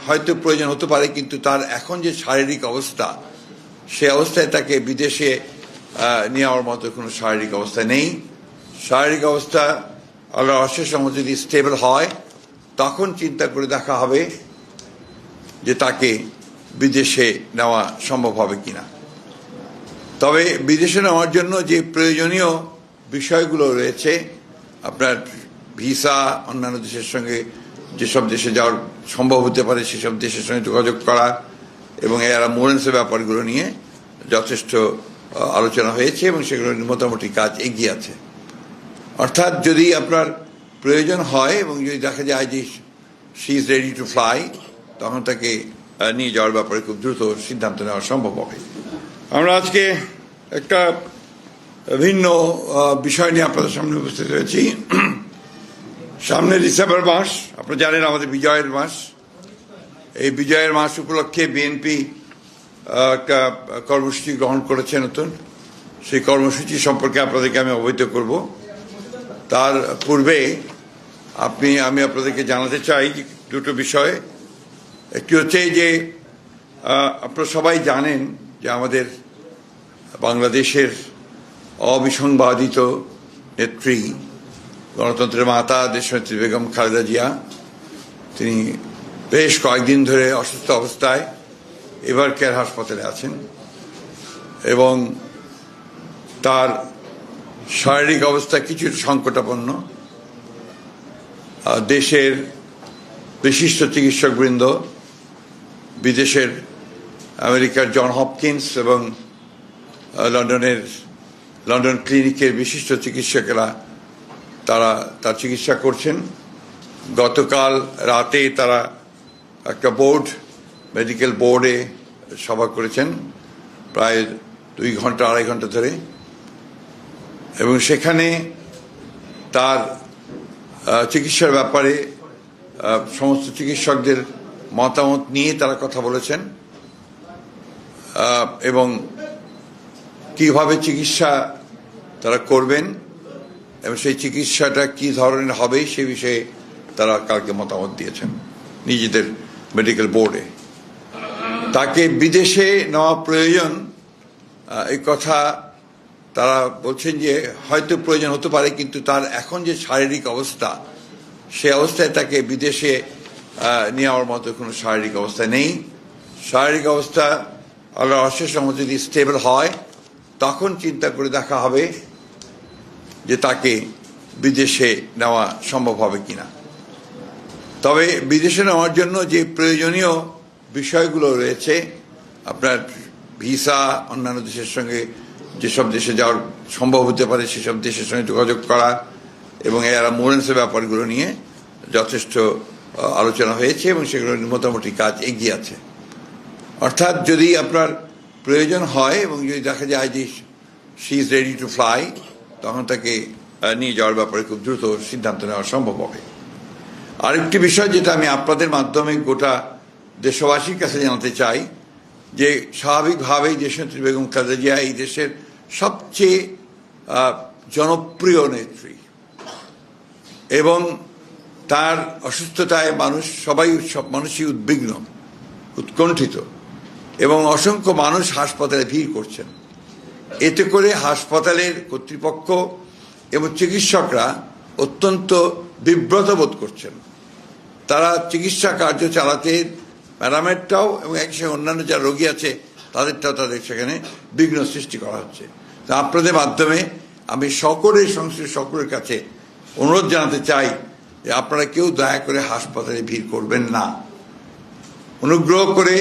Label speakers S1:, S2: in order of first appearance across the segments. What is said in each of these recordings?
S1: হয়তো প্রয়োজন হতে পারে, কিন্তু তার এখন যে শারীরিক অবস্থা, সে অবস্থায় তাকে বিদেশে নেওয়ার মতো কোনো শারীরিক অবস্থা নেই। শারীরিক অবস্থা আল্লাহর অশেষ রহমতে যদি স্টেবল হয়, তখন চিন্তা করে দেখা হবে যে তাকে বিদেশে নেওয়া সম্ভব হবে কিনা। তবে বিদেশে নেওয়ার জন্য যে প্রয়োজনীয় বিষয়গুলো রয়েছে, আপনার ভিসা, অন্যান্য দেশের সঙ্গে যেসব দেশে যাওয়ার সম্ভব হতে পারে সেসব দেশের সঙ্গে যোগাযোগ করা এবং এরা মোরেন্সের ব্যাপারগুলো নিয়ে যথেষ্ট আলোচনা হয়েছে এবং সেগুলো মোটামুটি কাজ এগিয়ে আছে। অর্থাৎ যদি আপনার প্রয়োজন হয় এবং যদি দেখা যায় যে she is ready to fly, তখন তাকে নিয়ে যাওয়ার ব্যাপারে খুব দ্রুত সিদ্ধান্ত নেওয়া সম্ভব হবে। আমরা আজকে একটা ভিন্ন বিষয় নিয়ে আপনাদের সামনে উপস্থিত হয়েছি। সামনে ডিসেম্বর মাস, আপনারা জানেন আমাদের বিজয়ের মাস। এই বিজয়ের মাস উপলক্ষে বিএনপি একটা কর্মসূচি গ্রহণ করেছে নতুন। সেই কর্মসূচি সম্পর্কে আপনাদেরকে আমি অবহিত করব। তার পূর্বে আমি আপনাদেরকে জানাতে চাই দুটো বিষয়। একটি হচ্ছে যে আপনারা সবাই জানেন যে আমাদের বাংলাদেশের অবিসংবাদিত নেত্রী, গণতন্ত্রের মাতা দেশনেত্রী বেগম খালেদা জিয়া, তিনি বেশ কয়েকদিন ধরে অসুস্থ অবস্থায় এভার কেয়ার হাসপাতালে আছেন এবং তার শারীরিক অবস্থা কিছুটা সংকটাপন্ন। দেশের বিশিষ্ট চিকিৎসকবৃন্দ, বিদেশের আমেরিকার জন হপকিন্স এবং লন্ডন ক্লিনিকের বিশিষ্ট চিকিৎসকেরা তার চিকিৎসা করছেন। গতকাল রাতে তারা একটা মেডিকেল বোর্ডে সভা করেছেন প্রায় 2-2.5 ঘন্টা ধরে, এবং সেখানে তার চিকিৎসার ব্যাপারে সমস্ত চিকিৎসকদের মতামত নিয়ে তারা কথা বলেছেন এবং কিভাবে চিকিৎসা তারা করবেন এবং সেই চিকিৎসাটা কি ধরনের হবে সে বিষয়ে তারা কালকে মতামত দিয়েছেন নিজেদের মেডিকেল বোর্ডে। তাকে বিদেশে নেওয়া প্রয়োজন, এই কথা তারা বলছেন যে হয়তো প্রয়োজন হতে পারে, কিন্তু তার এখন যে শারীরিক অবস্থা, সে অবস্থায় তাকে বিদেশে নেওয়ার মতো কোনো শারীরিক অবস্থা নেই। শারীরিক অবস্থা আল্লাহর অশেষ রহমতে যদি স্টেবল হয়, তখন চিন্তা করে দেখা হবে যে তাকে বিদেশে নেওয়া সম্ভব হবে কিনা। তবে বিদেশে নেওয়ার জন্য যে প্রয়োজনীয় বিষয়গুলো রয়েছে, আপনার ভিসা, অন্যান্য দেশের সঙ্গে যেসব দেশে যাওয়ার সম্ভব হতে পারে সেসব দেশের সঙ্গে যোগাযোগ করা এবং এরা মোরেন্সের ব্যাপারগুলো নিয়ে যথেষ্ট আলোচনা হয়েছে এবং সেগুলো মোটামুটি কাজ এগিয়ে আছে। অর্থাৎ যদি আপনার প্রয়োজন হয় এবং যদি দেখা যায় যে she is ready to fly, তখন তাকে নিয়ে যাওয়ার ব্যাপারে খুব দ্রুত সিদ্ধান্ত নেওয়া সম্ভব হবে। আরেকটি বিষয় যেটা আমি আপনাদের মাধ্যমে গোটা দেশবাসীর কাছে জানাতে চাই, যে স্বাভাবিকভাবেই দেশনেত্রী বেগম খালেদা জিয়া এই দেশের সবচেয়ে জনপ্রিয় নেত্রী এবং তার অসুস্থতায় সব মানুষই উদ্বিগ্ন, উৎকণ্ঠিত এবং অসংখ্য মানুষ হাসপাতালে ভিড় করছেন। এতে করে হাসপাতালের কর্তৃপক্ষ এবং চিকিৎসকরা অত্যন্ত বিব্রত বোধ করছেন। তারা চিকিৎসা কার্য চালাতে ম্যাডামেরটাও এবং একসঙ্গে অন্যান্য যারা রোগী আছে তাদের সেখানে বিঘ্ন সৃষ্টি করা হচ্ছে। তো আপনাদের মাধ্যমে আমি সকলের কাছে অনুরোধ জানাতে চাই যে আপনারা কেউ দয়া করে হাসপাতালে ভিড় করবেন না। অনুগ্রহ করে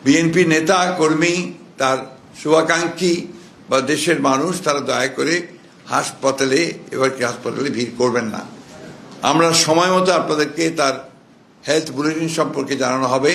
S1: বিএনপি নেতা কর্মী, তার শুভাকাঙ্ক্ষী বা দেশের মানুষ, তারা দয়া করে হাসপাতালে ভিড় করবেন না। আমরা সময় মতো আপনাদেরকে তার হেলথ বুলেটিন সম্পর্কে জানানো হবে।